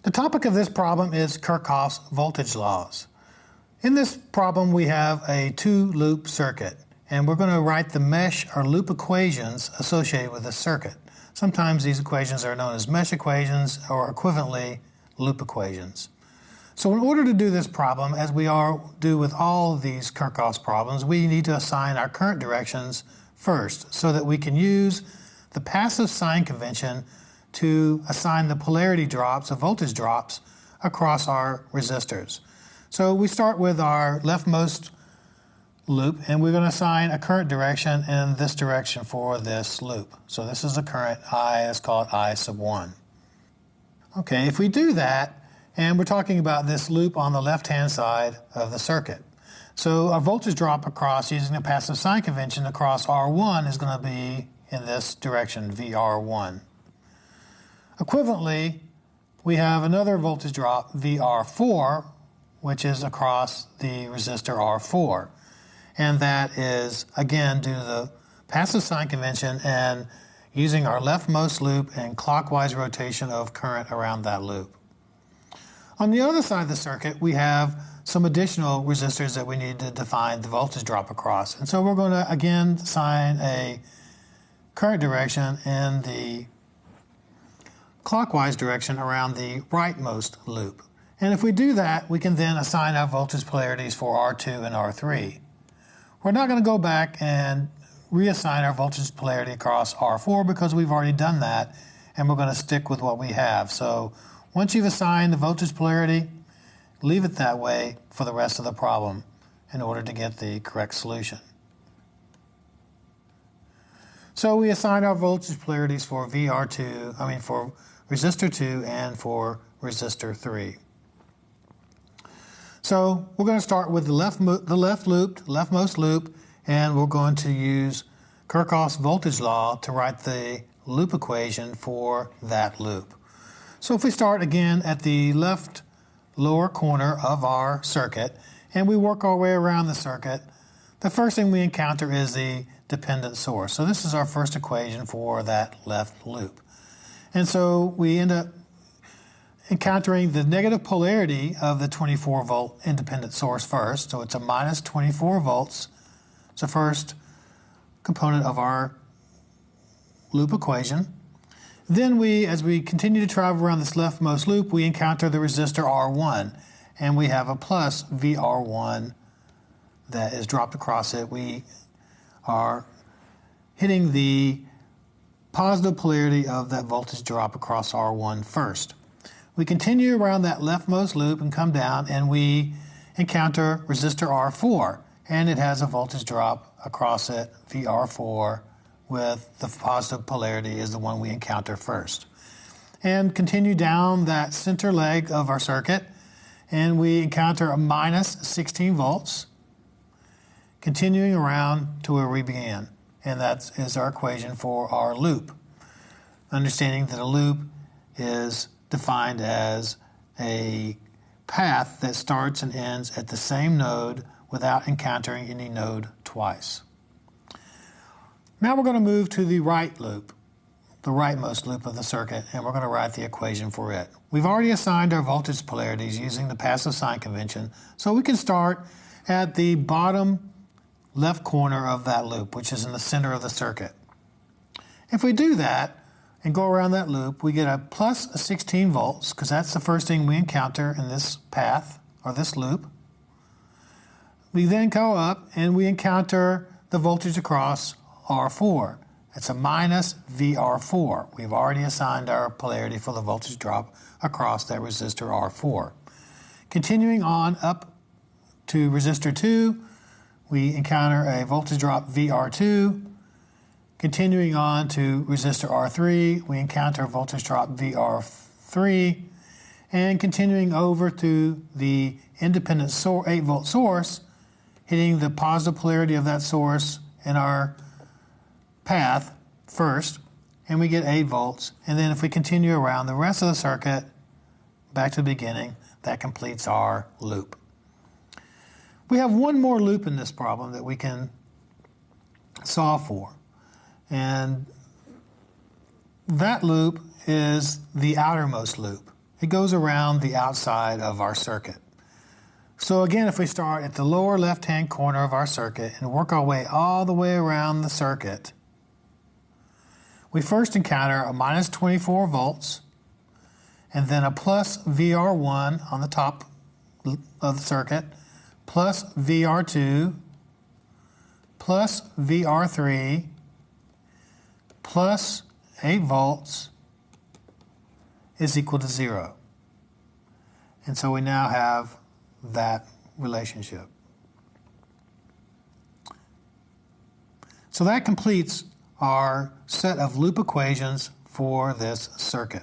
The topic of this problem is Kirchhoff's voltage laws. In this problem we have a two-loop circuit, and we're going to write the mesh or loop equations associated with this circuit. Sometimes these equations are known as mesh equations or equivalently loop equations. So in order to do this problem, as we do with all of these Kirchhoff's problems, we need to assign our current directions first so that we can use the passive sign convention to assign the polarity drops, the voltage drops, across our resistors. So we start with our leftmost loop, and we're going to assign a current direction in this direction for this loop. So this is the current I, let's call it I sub 1. Okay, if we do that, and we're talking about this loop on the left-hand side of the circuit. So our voltage drop across using the passive sign convention across R1 is going to be in this direction, VR1. Equivalently, we have another voltage drop, VR4, which is across the resistor R4. And that is, again, due to the passive sign convention and using our leftmost loop and clockwise rotation of current around that loop. On the other side of the circuit, we have some additional resistors that we need to define the voltage drop across. And so we're going to, again, assign a current direction in the clockwise direction around the rightmost loop. And if we do that, we can then assign our voltage polarities for R2 and R3. We're not going to go back and reassign our voltage polarity across R4 because we've already done that, and we're going to stick with what we have. So once you've assigned the voltage polarity, leave it that way for the rest of the problem in order to get the correct solution. So we assign our voltage polarities for for resistor 2 and for resistor 3. So we're going to start with the leftmost loop, and we're going to use Kirchhoff's voltage law to write the loop equation for that loop. So if we start again at the left lower corner of our circuit, and we work our way around the circuit, the first thing we encounter is the dependent source. So this is our first equation for that left loop. And so we end up encountering the negative polarity of the 24 volt independent source first. So it's a minus 24 volts. It's the first component of our loop equation. Then as we continue to travel around this leftmost loop, we encounter the resistor R1, and we have a plus VR1 that is dropped across it. We are hitting the positive polarity of that voltage drop across R1 first. We continue around that leftmost loop and come down, and we encounter resistor R4, and it has a voltage drop across it, VR4, with the positive polarity is the one we encounter first. And continue down that center leg of our circuit, and we encounter a minus 16 volts, continuing around to where we began. And that is our equation for our loop. Understanding that a loop is defined as a path that starts and ends at the same node without encountering any node twice. Now we're going to move to the right loop, the rightmost loop of the circuit, and we're going to write the equation for it. We've already assigned our voltage polarities using the passive sign convention, so we can start at the bottom left corner of that loop, which is in the center of the circuit. If we do that and go around that loop, we get a plus 16 volts, because that's the first thing we encounter in this path, or this loop. We then go up and we encounter the voltage across R4. It's a minus VR4. We've already assigned our polarity for the voltage drop across that resistor R4. Continuing on up to resistor 2, we encounter a voltage drop VR2. Continuing on to resistor R3, we encounter a voltage drop VR3. And continuing over to the independent 8-volt source, hitting the positive polarity of that source in our path first, and we get 8 volts. And then if we continue around the rest of the circuit, back to the beginning, that completes our loop. We have one more loop in this problem that we can solve for. And that loop is the outermost loop. it goes around the outside of our circuit. So again, if we start at the lower left-hand corner of our circuit and work our way all the way around the circuit, we first encounter a minus 24 volts and then a plus VR1 on the top of the circuit, plus VR2, plus VR3, plus 8 volts is equal to 0. And so we now have that relationship. So that completes our set of loop equations for this circuit.